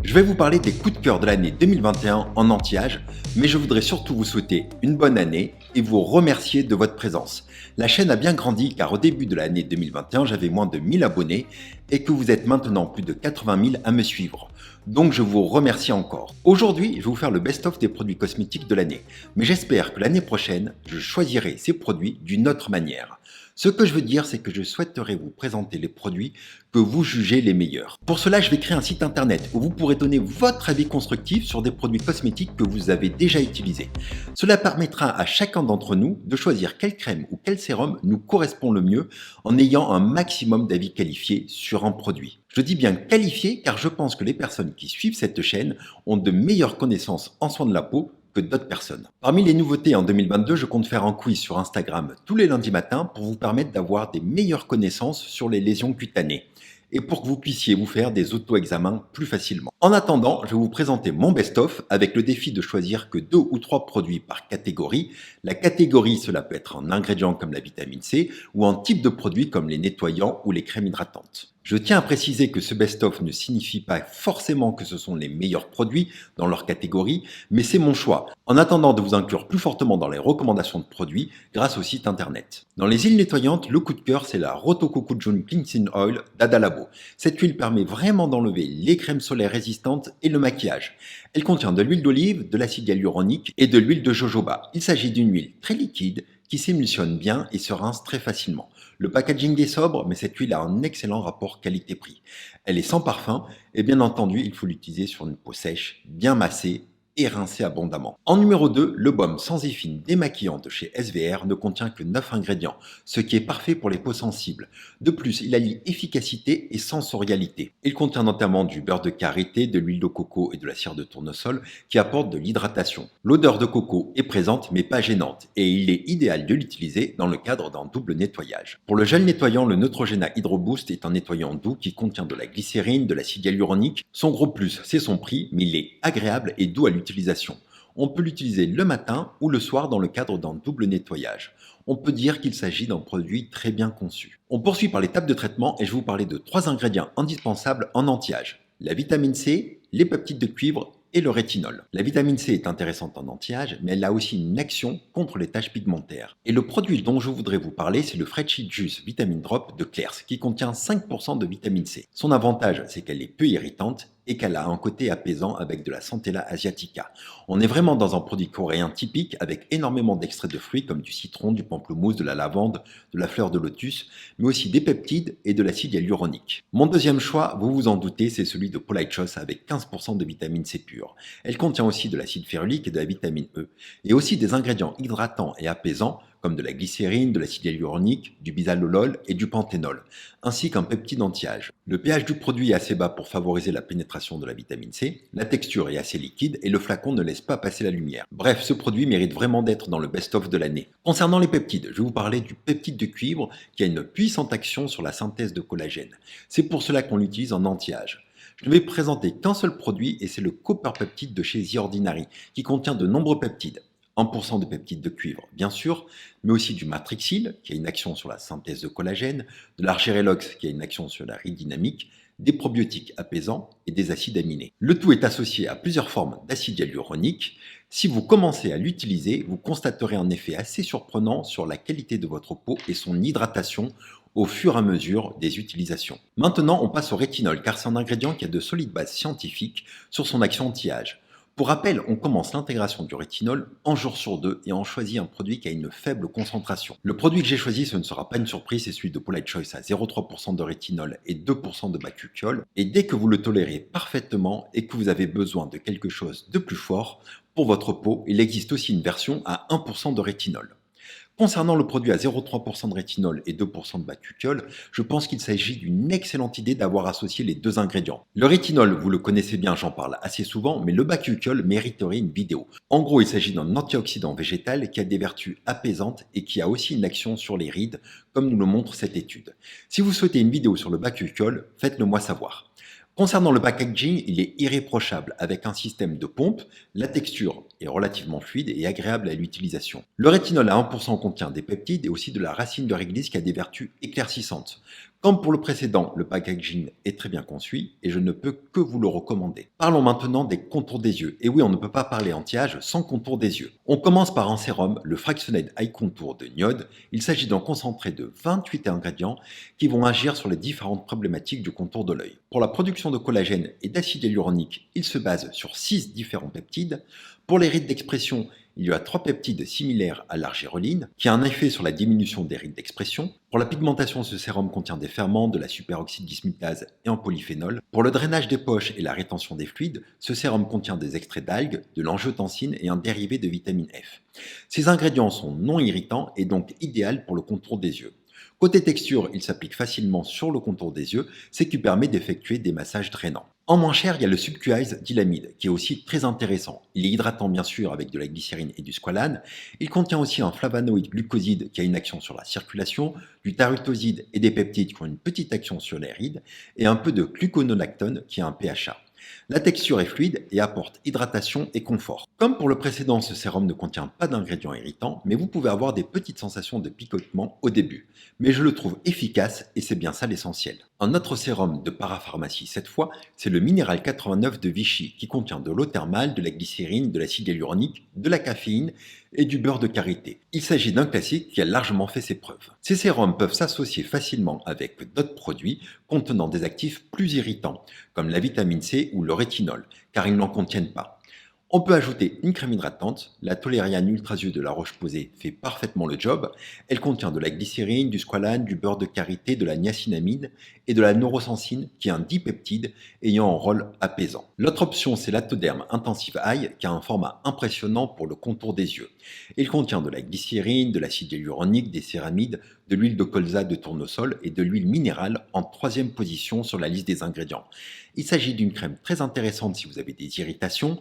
Je vais vous parler des coups de cœur de l'année 2021 en anti-âge, mais je voudrais surtout vous souhaiter une bonne année et vous remercier de votre présence. La chaîne a bien grandi car au début de l'année 2021, j'avais moins de 1000 abonnés et que vous êtes maintenant plus de 80 000 à me suivre. Donc je vous remercie encore. Aujourd'hui, je vais vous faire le best-of des produits cosmétiques de l'année, mais j'espère que l'année prochaine, je choisirai ces produits d'une autre manière. Ce que je veux dire, c'est que je souhaiterais vous présenter les produits que vous jugez les meilleurs. Pour cela, je vais créer un site internet où vous pourrez donner votre avis constructif sur des produits cosmétiques que vous avez déjà utilisés. Cela permettra à chacun d'entre nous de choisir quelle crème ou quel sérum nous correspond le mieux en ayant un maximum d'avis qualifiés sur un produit. Je dis bien qualifiés car je pense que les personnes qui suivent cette chaîne ont de meilleures connaissances en soins de la peau que d'autres personnes. Parmi les nouveautés en 2022, je compte faire un quiz sur Instagram tous les lundis matins pour vous permettre d'avoir des meilleures connaissances sur les lésions cutanées et pour que vous puissiez vous faire des auto-examens plus facilement. En attendant, je vais vous présenter mon best-of avec le défi de choisir que 2 ou 3 produits par catégorie. La catégorie, cela peut être en ingrédients comme la vitamine C ou en type de produits comme les nettoyants ou les crèmes hydratantes. Je tiens à préciser que ce best-of ne signifie pas forcément que ce sont les meilleurs produits dans leur catégorie, mais c'est mon choix, en attendant de vous inclure plus fortement dans les recommandations de produits grâce au site internet. Dans les huiles nettoyantes, le coup de cœur, c'est la Rotokokujun Cleansing Oil d'Adalabo. Cette huile permet vraiment d'enlever les crèmes solaires résistantes et le maquillage. Elle contient de l'huile d'olive, de l'acide hyaluronique et de l'huile de jojoba. Il s'agit d'une huile très liquide qui s'émulsionne bien et se rince très facilement. Le packaging est sobre, mais cette huile a un excellent rapport qualité-prix. Elle est sans parfum et bien entendu, il faut l'utiliser sur une peau sèche, bien massée et rincée abondamment. En numéro 2, le baume Sensifine démaquillant de chez SVR ne contient que 9 ingrédients, ce qui est parfait pour les peaux sensibles. De plus, il allie efficacité et sensorialité. Il contient notamment du beurre de karité, de l'huile de coco et de la cire de tournesol qui apportent de l'hydratation. L'odeur de coco est présente mais pas gênante et il est idéal de l'utiliser dans le cadre d'un double nettoyage. Pour le gel nettoyant, le Neutrogena Hydro Boost est un nettoyant doux qui contient de la glycérine, de l'acide hyaluronique. Son gros plus, c'est son prix, mais il est agréable et doux à l'utilisation. On peut l'utiliser le matin ou le soir dans le cadre d'un double nettoyage. On peut dire qu'il s'agit d'un produit très bien conçu. On poursuit par l'étape de traitement et je vais vous parler de 3 ingrédients indispensables en anti-âge. La vitamine C, les peptides de cuivre et le rétinol. La vitamine C est intéressante en anti-âge, mais elle a aussi une action contre les taches pigmentaires. Et le produit dont je voudrais vous parler, c'est le Freshly Juice Vitamin Drop de Claire's, qui contient 5% de vitamine C. Son avantage, c'est qu'elle est peu irritante et qu'elle a un côté apaisant avec de la Centella asiatica. On est vraiment dans un produit coréen typique avec énormément d'extraits de fruits comme du citron, du pamplemousse, de la lavande, de la fleur de lotus, mais aussi des peptides et de l'acide hyaluronique. Mon deuxième choix, vous vous en doutez, c'est celui de Polite Choice avec 15% de vitamine C pure. Elle contient aussi de l'acide férulique et de la vitamine E, et aussi des ingrédients hydratants et apaisants comme de la glycérine, de l'acide hyaluronique, du bisalolol et du panthénol, ainsi qu'un peptide anti-âge. Le pH du produit est assez bas pour favoriser la pénétration de la vitamine C, la texture est assez liquide et le flacon ne laisse pas passer la lumière. Bref, ce produit mérite vraiment d'être dans le best-of de l'année. Concernant les peptides, je vais vous parler du peptide de cuivre qui a une puissante action sur la synthèse de collagène. C'est pour cela qu'on l'utilise en anti-âge. Je ne vais présenter qu'un seul produit et c'est le Copper Peptide de chez The Ordinary qui contient de nombreux peptides. 1% de peptides de cuivre, bien sûr, mais aussi du matrixyl, qui a une action sur la synthèse de collagène, de l'argyrelox, qui a une action sur la ride dynamique, des probiotiques apaisants et des acides aminés. Le tout est associé à plusieurs formes d'acide hyaluronique. Si vous commencez à l'utiliser, vous constaterez un effet assez surprenant sur la qualité de votre peau et son hydratation au fur et à mesure des utilisations. Maintenant, on passe au rétinol, car c'est un ingrédient qui a de solides bases scientifiques sur son action anti-âge. Pour rappel, on commence l'intégration du rétinol un jour sur 2 et on choisit un produit qui a une faible concentration. Le produit que j'ai choisi, ce ne sera pas une surprise, c'est celui de Polite Choice à 0,3% de rétinol et 2% de bakuchiol. Et dès que vous le tolérez parfaitement et que vous avez besoin de quelque chose de plus fort, pour votre peau, il existe aussi une version à 1% de rétinol. Concernant le produit à 0,3% de rétinol et 2% de bakuchiol, je pense qu'il s'agit d'une excellente idée d'avoir associé les 2 ingrédients. Le rétinol, vous le connaissez bien, j'en parle assez souvent, mais le bakuchiol mériterait une vidéo. En gros, il s'agit d'un antioxydant végétal qui a des vertus apaisantes et qui a aussi une action sur les rides, comme nous le montre cette étude. Si vous souhaitez une vidéo sur le bakuchiol, faites-le moi savoir. Concernant le packaging, il est irréprochable avec un système de pompe, la texture est relativement fluide et agréable à l'utilisation. Le rétinol à 1% contient des peptides et aussi de la racine de réglisse qui a des vertus éclaircissantes. Comme pour le précédent, le packaging est très bien conçu et je ne peux que vous le recommander. Parlons maintenant des contours des yeux. Et oui, on ne peut pas parler anti-âge sans contour des yeux. On commence par un sérum, le Fractionated Eye Contour de Niode. Il s'agit d'un concentré de 28 ingrédients qui vont agir sur les différentes problématiques du contour de l'œil. Pour la production de collagène et d'acide hyaluronique, il se base sur 6 différents peptides. Pour les rides d'expression, il y a 3 peptides similaires à l'argireline, qui a un effet sur la diminution des rides d'expression. Pour la pigmentation, ce sérum contient des ferments, de la superoxyde dismutase et un polyphénol. Pour le drainage des poches et la rétention des fluides, ce sérum contient des extraits d'algues, de l'angiotensine et un dérivé de vitamine F. Ces ingrédients sont non irritants et donc idéaux pour le contour des yeux. Côté texture, il s'applique facilement sur le contour des yeux, ce qui permet d'effectuer des massages drainants. En moins cher, il y a le Subquiz Dilamide, qui est aussi très intéressant. Il est hydratant bien sûr avec de la glycérine et du squalane. Il contient aussi un flavonoïde glucoside qui a une action sur la circulation, du tarutoside et des peptides qui ont une petite action sur les rides, et un peu de gluconolactone qui a un pHa. La texture est fluide et apporte hydratation et confort. Comme pour le précédent, ce sérum ne contient pas d'ingrédients irritants, mais vous pouvez avoir des petites sensations de picotement au début. Mais je le trouve efficace et c'est bien ça l'essentiel. Un autre sérum de parapharmacie cette fois, c'est le Minéral 89 de Vichy qui contient de l'eau thermale, de la glycérine, de l'acide hyaluronique, de la caféine et du beurre de karité. Il s'agit d'un classique qui a largement fait ses preuves. Ces sérums peuvent s'associer facilement avec d'autres produits contenant des actifs plus irritants, comme la vitamine C ou le rétinol, car ils n'en contiennent pas. On peut ajouter une crème hydratante, la Toleriane Ultra Yeux de La Roche-Posay fait parfaitement le job. Elle contient de la glycérine, du squalane, du beurre de karité, de la niacinamide et de la neurosensine qui est un dipeptide ayant un rôle apaisant. L'autre option c'est l'Atoderm Intensive Eye qui a un format impressionnant pour le contour des yeux. Il contient de la glycérine, de l'acide hyaluronique, des céramides, de l'huile de colza de tournesol et de l'huile minérale en 3e position sur la liste des ingrédients. Il s'agit d'une crème très intéressante si vous avez des irritations,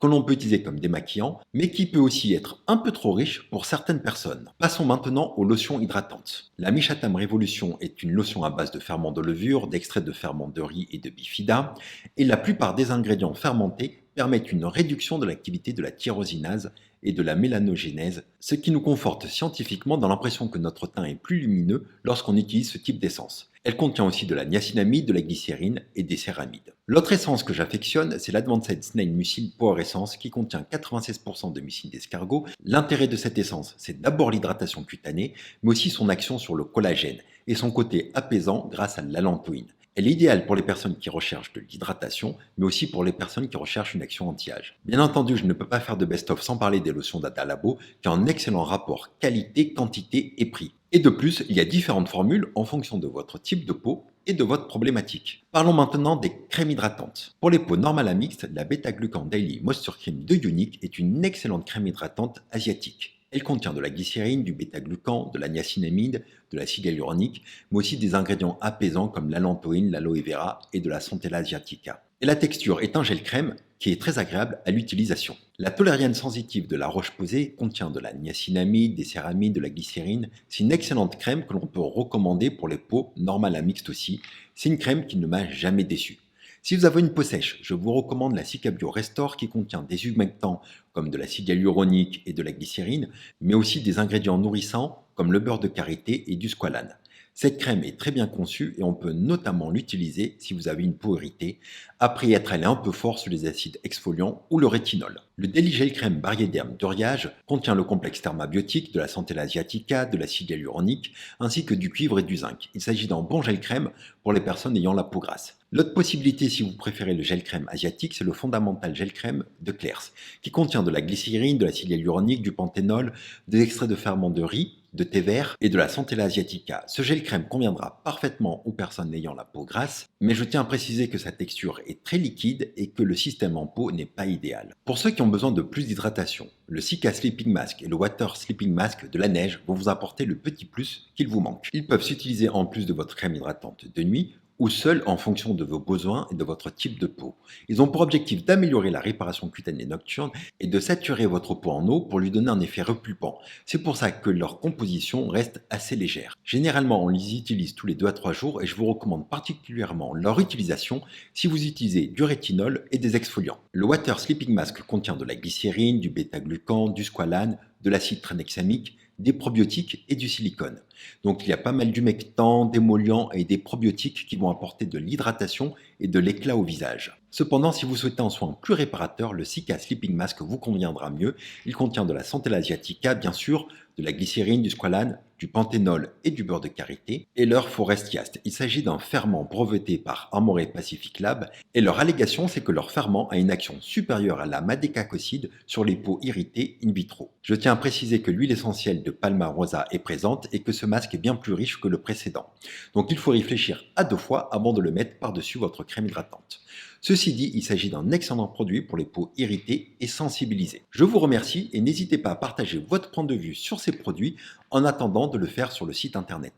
que l'on peut utiliser comme démaquillant, mais qui peut aussi être un peu trop riche pour certaines personnes. Passons maintenant aux lotions hydratantes. La Michatam Révolution est une lotion à base de ferments de levure, d'extraits de ferments de riz et de bifida, et la plupart des ingrédients fermentés permettent une réduction de l'activité de la tyrosinase et de la mélanogénèse, ce qui nous conforte scientifiquement dans l'impression que notre teint est plus lumineux lorsqu'on utilise ce type d'essence. Elle contient aussi de la niacinamide, de la glycérine et des céramides. L'autre essence que j'affectionne, c'est l'Advanced Snail Mucil Power Essence qui contient 96% de mucil d'escargot. L'intérêt de cette essence, c'est d'abord l'hydratation cutanée, mais aussi son action sur le collagène et son côté apaisant grâce à l'allantoïne. Elle est idéale pour les personnes qui recherchent de l'hydratation, mais aussi pour les personnes qui recherchent une action anti-âge. Bien entendu, je ne peux pas faire de best-of sans parler des lotions d'Ada Labo, qui ont un excellent rapport qualité, quantité et prix. Et de plus, il y a différentes formules en fonction de votre type de peau et de votre problématique. Parlons maintenant des crèmes hydratantes. Pour les peaux normales à mixtes, la Beta-Glucan Daily Moisture Cream de Unique est une excellente crème hydratante asiatique. Elle contient de la glycérine, du bêta-glucan, de la niacinamide, de l'acide hyaluronique, mais aussi des ingrédients apaisants comme l'allantoïne, l'aloe vera et de la Centella asiatica. Et la texture est un gel crème qui est très agréable à l'utilisation. La Toleriane sensitive de La Roche-Posay contient de la niacinamide, des céramides, de la glycérine. C'est une excellente crème que l'on peut recommander pour les peaux normales à mixtes aussi. C'est une crème qui ne m'a jamais déçu. Si vous avez une peau sèche, je vous recommande la Cicabio Restore qui contient des humectants comme de l'acide hyaluronique et de la glycérine, mais aussi des ingrédients nourrissants comme le beurre de karité et du squalane. Cette crème est très bien conçue et on peut notamment l'utiliser si vous avez une peau irritée, après être allé un peu fort sur les acides exfoliants ou le rétinol. Le Daily Gel Crème Bariéderme d'Oriage contient le complexe thermabiotique, de la Centella asiatica, de l'acide hyaluronique, ainsi que du cuivre et du zinc. Il s'agit d'un bon gel crème pour les personnes ayant la peau grasse. L'autre possibilité, si vous préférez le gel crème asiatique, c'est le Fondamental Gel Crème de Clairs, qui contient de la glycérine, de l'acide hyaluronique, du panthénol, des extraits de ferment de riz, de thé vert et de la Centella asiatica. Ce gel crème conviendra parfaitement aux personnes ayant la peau grasse, mais je tiens à préciser que sa texture est très liquide et que le système en peau n'est pas idéal. Pour ceux qui ont besoin de plus d'hydratation, le Sika Sleeping Mask et le Water Sleeping Mask de la neige vont vous apporter le petit plus qu'il vous manque. Ils peuvent s'utiliser en plus de votre crème hydratante de nuit ou seul en fonction de vos besoins et de votre type de peau. Ils ont pour objectif d'améliorer la réparation cutanée nocturne et de saturer votre peau en eau pour lui donner un effet repulpant. C'est pour ça que leur composition reste assez légère. Généralement, on les utilise tous les 2 à 3 jours et je vous recommande particulièrement leur utilisation si vous utilisez du rétinol et des exfoliants. Le Water Sleeping Mask contient de la glycérine, du bêta-glucan, du squalane, de l'acide tranexamique, des probiotiques et du silicone. Donc il y a pas mal d'humectants, d'émollients et des probiotiques qui vont apporter de l'hydratation et de l'éclat au visage. Cependant, si vous souhaitez un soin plus réparateur, le Cica Sleeping Mask vous conviendra mieux. Il contient de la Centella asiatica, bien sûr, de la glycérine, du squalane, du panthénol et du beurre de karité, et leur forestiaste. Il s'agit d'un ferment breveté par Amore Pacific Lab, et leur allégation, c'est que leur ferment a une action supérieure à la madécacoside sur les peaux irritées in vitro. Je tiens à préciser que l'huile essentielle de Palma rosa est présente et que ce masque est bien plus riche que le précédent. Donc il faut réfléchir à 2 fois avant de le mettre par-dessus votre crème hydratante. Ceci dit, il s'agit d'un excellent produit pour les peaux irritées et sensibilisées. Je vous remercie et n'hésitez pas à partager votre point de vue sur ces produits en attendant de le faire sur le site internet.